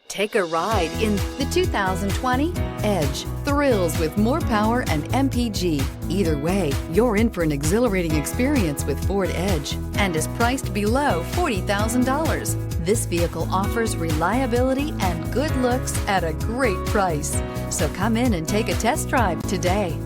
Take a ride in the 2020 Edge. Thrills with more power and MPG. Either way, you're in for an exhilarating experience with Ford Edge and is priced below $40,000. This vehicle offers reliability and good looks at a great price. So come in and take a test drive today.